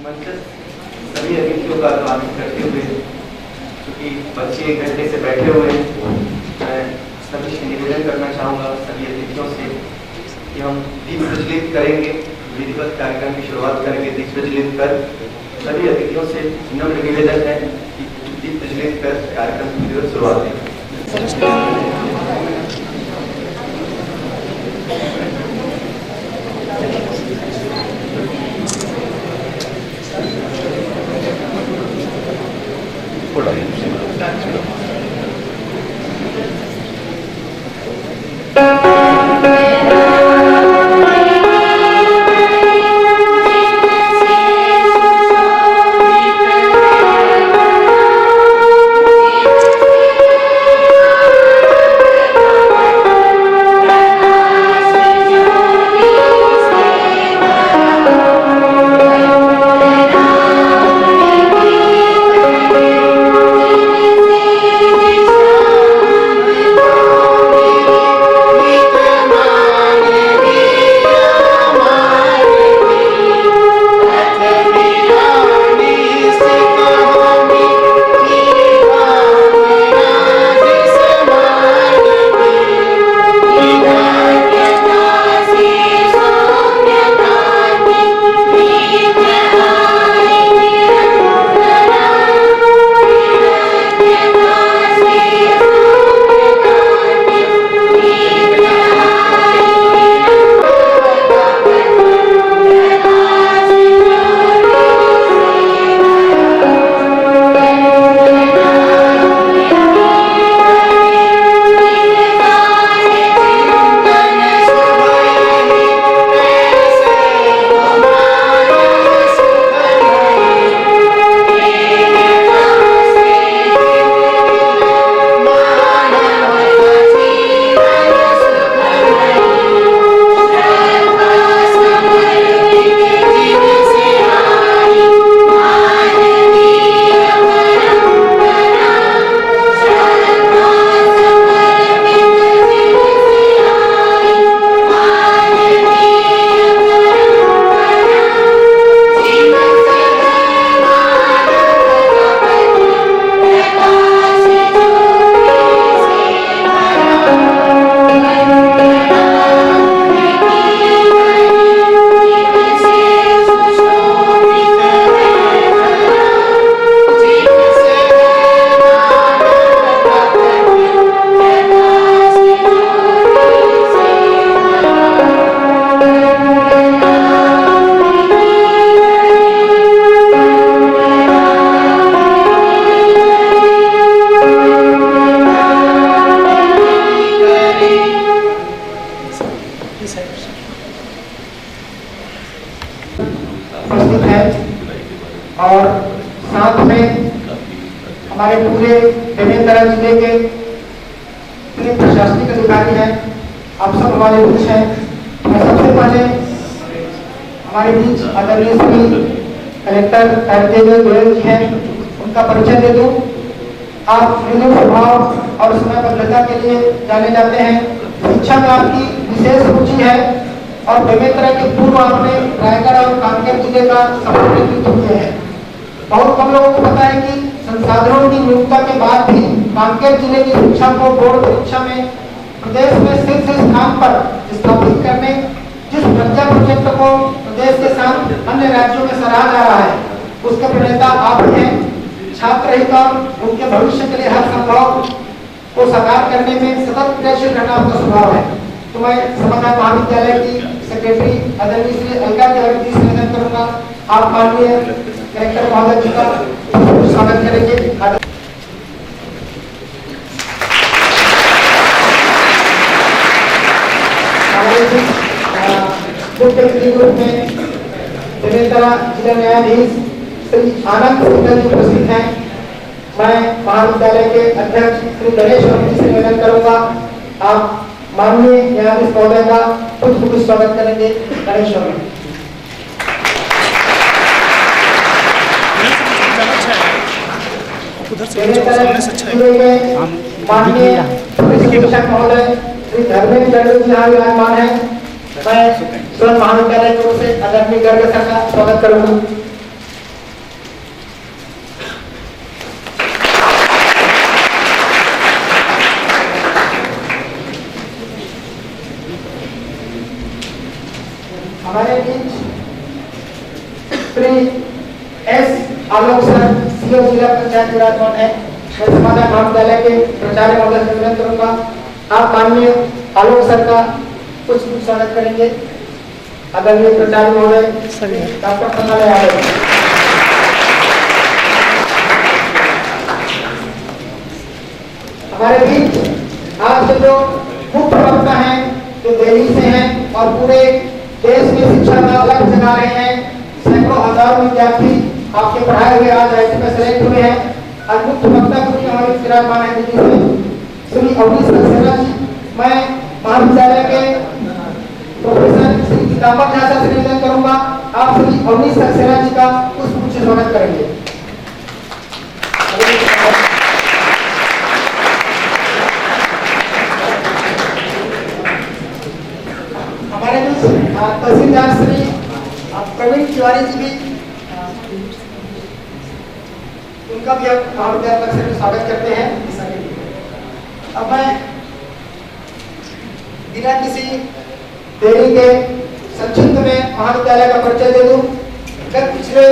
मंचस्थ सभी अतिथियों का स्वागत करते हुए, क्योंकि बच्चे 1 घंटे से बैठे हुए हैं, मैं सभी से निवेदन करना चाहूँगा सभी अतिथियों से कि हम दीप प्रज्वलित करेंगे। विधिवत कार्यक्रम की शुरुआत करेंगे दीप प्रज्वलित कर। सभी अतिथियों से नम्र निवेदन है कि दीप प्रज्वलित कर कार्यक्रम की विधिवत शुरुआत करें। उपस्थित है और साथ में हमारे पूरे बेमेतरा जिले के प्रशासनिक अधिकारी हैं, आप सब हमारे बीच हैं। मैं सबसे पहले हमारे बीच आदरणीय श्री कलेक्टर हरदेव गोयल जी हैं, उनका परिचय दे दूं। आप मृदु स्वभाव और समयबद्धता के लिए जाने जाते हैं। शिक्षा में आपकी विशेष रुचि है और बेमेतरा के पूर्व आपने रायगढ़ और कांकेर जिले का सफल नेतृत्व किया है। बहुत कम लोगों को पता है कि संसाधनों की नियुक्ता के बाद भी कांकेर जिले की शिक्षा को बोर्ड परीक्षा में प्रदेश में शीर्ष स्थान पर स्थापित करने जिस प्रज्ञा प्रोजेक्ट को प्रदेश के साथ अन्य राज्यों में सराहा जा रहा है, उसके प्रणेता आप हैं। छात्र हित और उनके भविष्य के लिए हर संभव को साकार करने में सतत प्रयासशील रहना आपका स्वभाव है। तो मैं समाधान महाविद्यालय की सेक्रेटरी आदरणीय श्री अलका तिवारी जी से निवेदन करूंगा, आप माननीय कलेक्टर महोदय जी का स्वागत करेंगे। मुख्य अतिथि ग्रुप में बेमेतरा जिला न्यायाधीश श्री आनंद सिंह जी उपस्थित हैं। मैं महाविद्यालय के अध्यक्ष श्री गणेश जी से निवेदन करूंगा, आप माननीय न्यायाधीश महोदय का कुछ स्वागत करेंगे। गणेश माननीय शिक्षक महोदय श्री धर्मेंद्र जी विराजमान है। मैं स्वयं महाविद्यालय की ओर से आदरणीय गर्ग सर का स्वागत करूंगा। श्री एस आलोक सर सीओ जिला पंचायत विराजमान है। मैं समाधान महाविद्यालय के प्राचार्य महोदय से निवेदन करूंगा, आप माननीय आलोक सर का कुछ स्वागत करेंगे। आदरणीय प्राचार्य महोदय डॉक्टर प्रणाल यादव। हमारे बीच आज के जो मुख्य वक्ता हैं, जो दिल्ली से हैं और पूरे देश में शिक्षा का लक्ष्य जगा रहे हैं, सैकड़ों हजारों विद्यार्थी आपके पढ़ाए हुए आज आईटी में सेलेक्ट हुए हैं। आज मुख्य वक्ता के हमारे विराजमान है दिल्ली से श्री अवनीश सक्सेना जी। मैं महाविद्यालय के प्रोफेसर श्री पीताम्बर झा से निवेदन करूंगा, आप श्री अवनीश सक्सेना जी का पुष्प से स्वागत करेंगे। हमारे बीच तहसीलदार श्री प्रवीण तिवारी जी भी, उनका भी आप महाविद्यालय से स्वागत करते हैं। अब मैं बिना किसी देरी के संक्षिप्त में महाविद्यालय का परिचय दे दूं। पिछले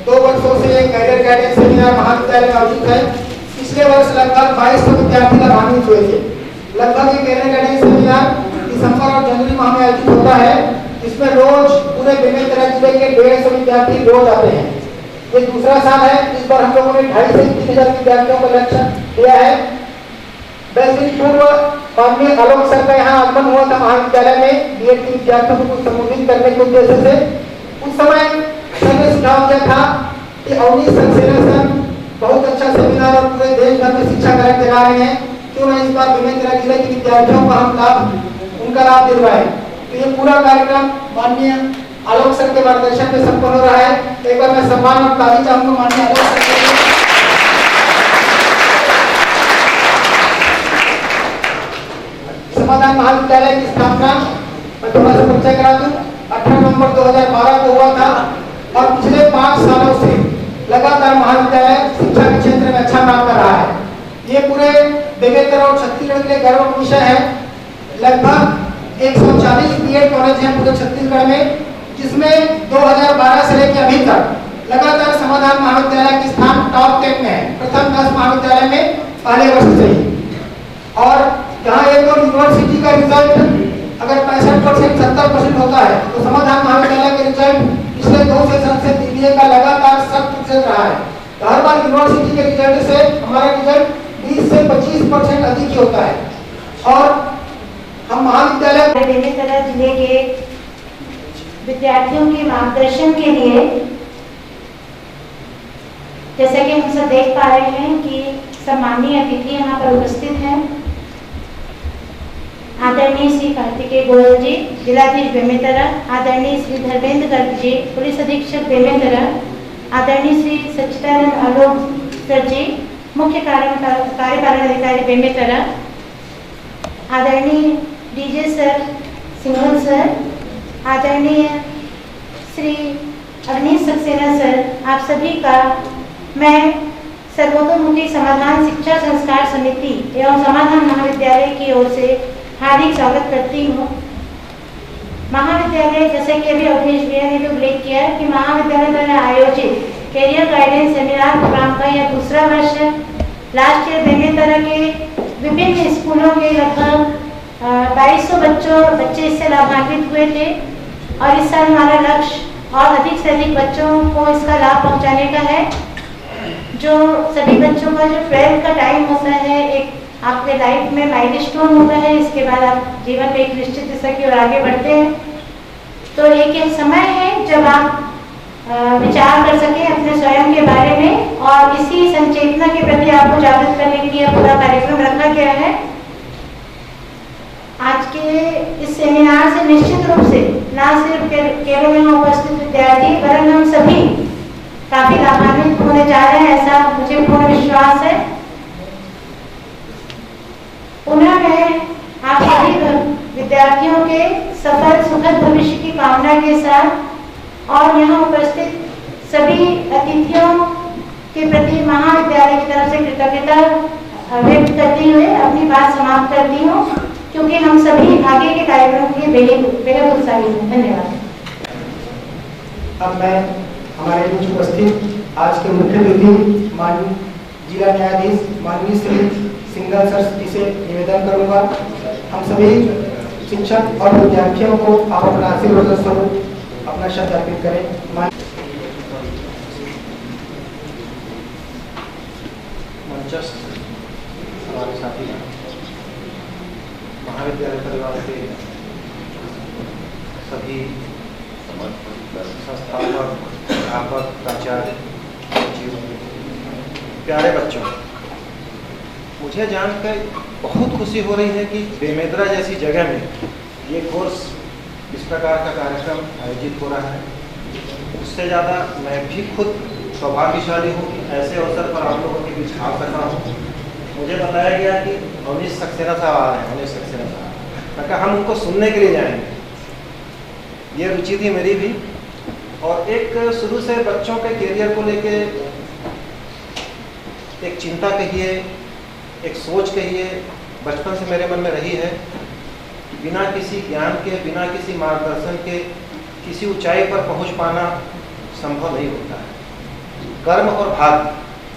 2 वर्षों से एक कैरियर गाइडेंस सेमिनार महाविद्यालय में आयोजित है। पिछले वर्ष लगभग 2200 विद्यार्थी लाभान्वित हुए थे। लगभग ये कैरियर गाइडेंस सेमिनार दिसंबर और जनवरी माह में आयोजित होता है। इसमें रोज पूरे बेमेतरा जिले के 150 विद्यार्थी रोज आते हैं। ये दूसरा साल है। इस बार हम लोगों ने 2.5 से 3,000 विद्यार्थियों को लक्ष्य दिया है। 10 दिन पूर्व माननीय आलोक सर का यहाँ आगमन हुआ था महाविद्यालय में बीएड के विद्यार्थियों को संबोधित करने के उद्देश्य से। उस समय सर ने सुझाव दिया था कि अवनीश सक्सेना सर बहुत अच्छा सेमिनार और पूरे देश भर में शिक्षा कार्यक्रम चला रहे हैं, क्यों न इस बार बेमेतरा जिले के विद्यार्थियों को हम उनका लाभ दिलवाएं। तो ये पूरा कार्यक्रम माननीय आलोक सर के मार्गदर्शन में संपन्न हो रहा है। एक बार मैं सम्मान और ताली चाहूंगा माननीय आलोक सर के लिए। समाधान महाविद्यालय की स्थापना मैं थोड़ा सा परिचय करा दूं। 18 नवंबर 2012 को हुआ था और पिछले 5 सालों से लगातार महाविद्यालय शिक्षा के क्षेत्र में अच्छा काम कर रहा है। ये पूरे बेमेतरा और छत्तीसगढ़ के लिए गर्व का विषय है। लगभग 140 बीएड कॉलेज हैं पूरे छत्तीसगढ़ में, जिसमें 2012 से लेकर अभी तक लगातार समाधान महाविद्यालय की स्थान टॉप 10 में है, प्रथम 10 महाविद्यालय में पहले वर्ष से ही। और जहाँ एक और यूनिवर्सिटी का रिजल्ट अगर 65% 70% होता है, तो समाधान महाविद्यालय के रिजल्ट पिछले 2 सेशन से बीबीए का लगातार 100% रहा है। तो हर बार यूनिवर्सिटी के रिजल्ट से हमारा रिजल्ट 20 से 25% अधिक ही होता है। और हम महाविद्यालय बेमेतरा जिले के विद्यार्थियों के मार्गदर्शन के लिए, जैसा कि हम सब देख पा रहे हैं कि सम्मानीय अतिथि यहाँ पर उपस्थित हैं। आदरणीय श्री कार्तिकेय गोयल जी, जिलाधीश बेमेतरा, आदरणीय श्री धर्मेंद्र गर्ग जी, पुलिस अधीक्षक बेमेतरा, आदरणीय श्री सच्चिदानंद आलोक सर जी, मुख्य कार्यपालन अधिकारी बेमेतरा, आदरणीय डीजे सर सिंघल सर, आदरणीय श्री अवनीश सक्सेना सर, आप सभी का मैं सर्वतोमुखी समाधान शिक्षा संस्कार समिति एवं समाधान महाविद्यालय की ओर से हार्दिक स्वागत करती हूँ। महाविद्यालय, जैसे कि अभी अवनीश भैया ने भी उल्लेख किया कि महाविद्यालय द्वारा आयोजित कैरियर गाइडेंस सेमिनार प्रोग्राम का यह दूसरा वर्ष है। लास्ट ईयर बेमेतरा के विभिन्न स्कूलों के लगभग 2200 बच्चे इससे लाभान्वित हुए थे और इस साल हमारा लक्ष्य और अधिक से अधिक बच्चों को इसका लाभ पहुंचाने का है। जो सभी बच्चों का जो 12th का टाइम होता है, एक आपके लाइफ में माइलस्टोन होता है, इसके बाद आप जीवन में एक निश्चित दिशा की ओर आगे बढ़ते हैं। तो एक समय है जब आप विचार कर सकें अपने स्वयं के बारे में, और इसी संचेतना के प्रति आपको जागृत करने के लिए पूरा कार्यक्रम रखा गया है। आज के इस सेमिनार से निश्चित रूप से न सिर्फ केवल यहाँ उपस्थित विद्यार्थी, वरन हम सभी काफी लाभान्वित होने जा रहे हैं, ऐसा मुझे पूर्ण विश्वास है। पुनः मैं आप सभी विद्यार्थियों के सफल सुखद भविष्य की कामना के साथ और यहाँ उपस्थित सभी अतिथियों के प्रति महाविद्यालय की तरफ से कृतज्ञता व्यक्त करते हुए अपनी बात समाप्त करती हूँ, क्योंकि हम सभी आगे के कार्यक्रम के लिए बेहद उत्साहित हैं। धन्यवाद। अब मैं हमारे बीच उपस्थित आज के मुख्य अतिथि माननीय जिला न्यायाधीश माननीय श्री सिंघल सर से निवेदन करूंगा हम सभी शिक्षक और विद्यार्थियों को आप अपना आशीर्वाद स्वरूप अपना शब्द अर्पित करें। मंचस्थ हमारे साथी महाविद्यालय परिवार के सभी संस्थापक, अध्यापक, प्राचार्य, प्यारे बच्चों, मुझे जानकर बहुत खुशी हो रही है कि बेमेतरा जैसी जगह में ये कोर्स इस प्रकार का कार्यक्रम आयोजित हो रहा है। उससे ज़्यादा मैं भी खुद सौभाग्यशाली हूँ कि ऐसे अवसर पर आप लोगों के बीच आ सका हूँ। मुझे बताया गया कि अवनीश सक्सेना साहब आ रहे हैं, अवनीश सक्सेना साहब, मैं कहा हम उनको सुनने के लिए जाएंगे। ये रुचि थी मेरी भी, और एक शुरू से बच्चों के करियर को लेके एक चिंता कहिए, एक सोच कहिए, बचपन से मेरे मन में रही है। बिना किसी ज्ञान के, बिना किसी मार्गदर्शन के किसी ऊंचाई पर पहुंच पाना संभव नहीं होता है। कर्म और भाग्य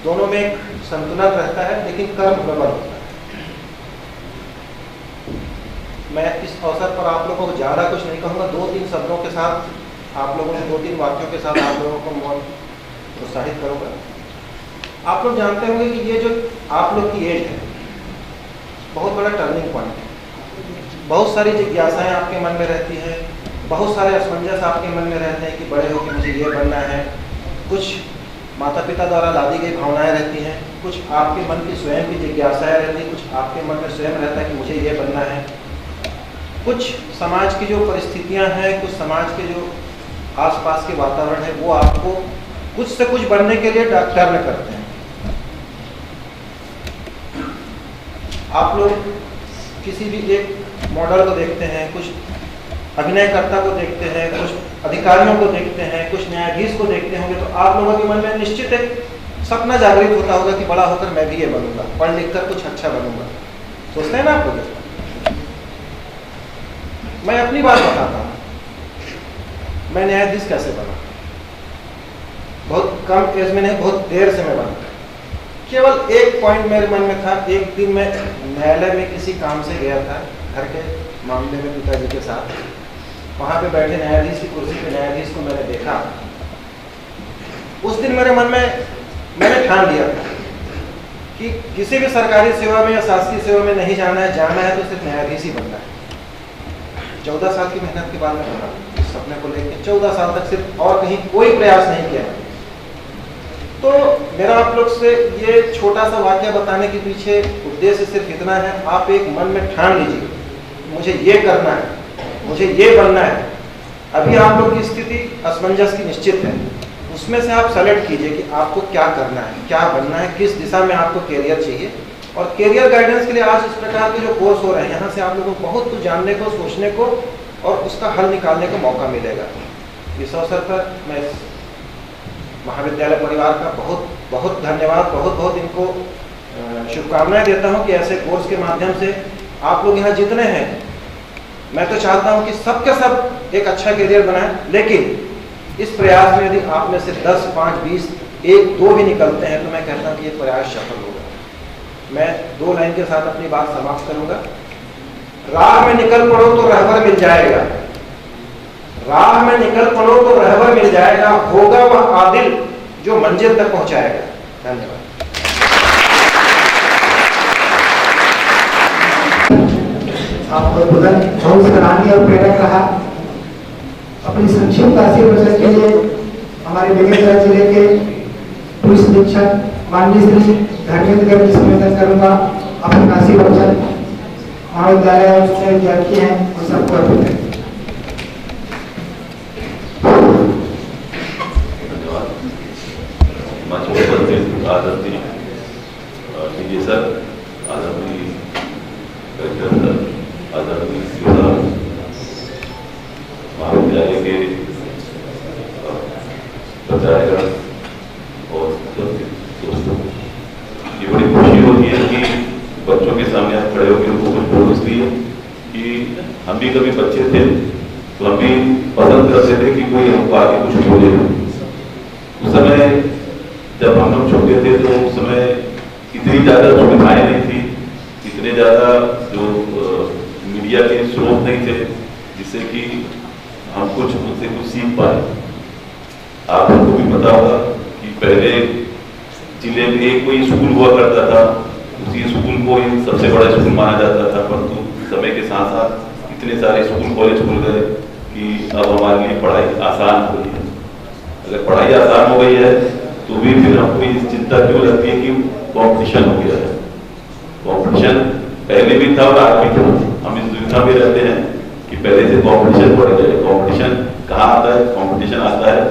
दोनों में एक संतुलन रहता है, लेकिन कर्म प्रबल होता है। मैं इस अवसर पर आप लोगों को ज़्यादा कुछ नहीं कहूँगा, 2-3 शब्दों के साथ आप लोगों को 2-3 वाक्यों के साथ आप लोगों को मैं प्रोत्साहित करूँगा। आप लोग जानते होंगे कि ये जो आप लोग की एज है बहुत बड़ा टर्निंग पॉइंट है। बहुत सारी जिज्ञासाएं आपके मन में रहती हैं, बहुत सारे असमंजस आपके मन में रहते हैं कि बड़े होकर मुझे ये बनना है। कुछ माता पिता द्वारा लादी गई भावनाएं रहती हैं, कुछ आपके मन की स्वयं की जिज्ञासाएं रहती हैं, कुछ आपके मन में स्वयं रहता है कि मुझे ये बनना है। कुछ समाज की जो परिस्थितियां हैं, कुछ समाज के जो आसपास के वातावरण है, वो आपको कुछ से कुछ बनने के लिए टर्न करते हैं। आप लोग किसी भी एक मॉडल को देखते हैं, कुछ अभिनयकर्ता को देखते हैं, कुछ अधिकारियों को देखते हैं, कुछ न्यायाधीश को देखते होंगे, तो आप लोगों के मन में निश्चित एक सपना जागृत होता होगा कि बड़ा होकर मैं भी ये बनूंगा, पढ़ लिख कर कुछ अच्छा बनूंगा। सोचते हैं ना आप लोग? मैं अपनी बात बताता हूँ, मैं न्यायाधीश कैसे बना। बहुत कम एज में नहीं, बहुत देर से मैं बना। केवल एक पॉइंट मेरे मन में था। एक दिन मैं न्यायालय में किसी काम से गया था, घर के मामले में पिताजी के साथ। वहाँ पे बैठे न्यायाधीश की कुर्सी पे न्यायाधीश को मैंने देखा। उस दिन मेरे मन में मैंने ठान लिया था कि किसी भी सरकारी सेवा में या शासकीय सेवा में नहीं जाना है, जाना है तो सिर्फ न्यायाधीश ही बनना है। 14 साल की मेहनत के बाद में बना इस सपने को लेकर। 14 साल तक सिर्फ और कहीं कोई प्रयास नहीं किया। तो मेरा आप लोग से ये छोटा सा वाक्य बताने के पीछे उद्देश्य सिर्फ इतना है, आप एक मन में ठान लीजिए मुझे ये करना है, मुझे ये बनना है। अभी आप लोग की स्थिति असमंजस की निश्चित है, उसमें से आप सेलेक्ट कीजिए कि आपको क्या करना है, क्या बनना है, किस दिशा में आपको कैरियर चाहिए। और कैरियर गाइडेंस के लिए आज इस प्रकार के जो कोर्स हो रहे हैं, यहाँ से आप लोगों को बहुत कुछ जानने को, सोचने को और उसका हल निकालने का मौका मिलेगा। इस अवसर पर मैं महाविद्यालय परिवार का बहुत बहुत धन्यवाद, बहुत बहुत इनको शुभकामनाएं देता हूं कि ऐसे कोर्स के माध्यम से आप लोग यहाँ जितने हैं, मैं तो चाहता हूं कि सबके सब एक अच्छा करियर बनाएं। लेकिन इस प्रयास में यदि आप में से 10, 5, 20, 1, 2 भी निकलते हैं तो मैं कहता हूं कि ये प्रयास सफल होगा। मैं 2 लाइन के साथ अपनी बात समाप्त करूंगा। राह में निकल पड़ो तो रहबर मिल जाएगा, राह में निकल पड़ो तो रहबर मिल जाएगा, होगा वह आदिल जो मंजिल तक पहुंचाएगा। धन्यवाद। आपका बुलंद बहुत सराहनीय और प्रेरक रहा। अपनी संक्षिप्त आशीर्वचन के लिए हमारे बेगूसराय जिले के पुलिस अधीक्षक माननीय श्री धर्मेंद्र गर्ग से निवेदन करूंगा, अपना आशीर्वचन महाविद्यालय में विद्यार्थी हैं उन सबको अर्पित करें। आदरणीय डीजे सर, आदरणीय कलेक्टर सर, आदरणीय महाविद्यालय के प्राचार्यगण और दोस्तों, ये बड़ी खुशी होती है कि बच्चों के सामने आप खड़े होकर उनको कुछ बोल, इसलिए कि हम भी कभी बच्चे थे तो हम भी पसंद करते थे कि कोई हमको आगे कुछ बोले। छोटे थे तो उस समय इतनी ज़्यादा सुविधाएं नहीं थी, इतने ज़्यादा जो मीडिया के स्रोत नहीं थे जिससे कि हम कुछ उनसे कुछ सीख पाए। आप लोगों को भी पता होगा कि पहले जिले में कोई स्कूल हुआ करता था, उसी स्कूल को ही सबसे बड़ा स्कूल माना जाता था, परंतु समय के साथ साथ इतने सारे स्कूल कॉलेज खुल गए कि अब हमारे लिए पढ़ाई आसान हो गई है। अगर पढ़ाई आसान हो गई है तो भी फिर हमको ये चिंता क्यों लगती है कि कॉम्पिटिशन हो गया है। कॉम्पिटिशन पहले भी था और आज भी था। हम इस दुविधा में रहते हैं कि पहले से कॉम्पिटिशन बढ़ गया है। कॉम्पिटिशन कहाँ आता है? कॉम्पिटिशन आता है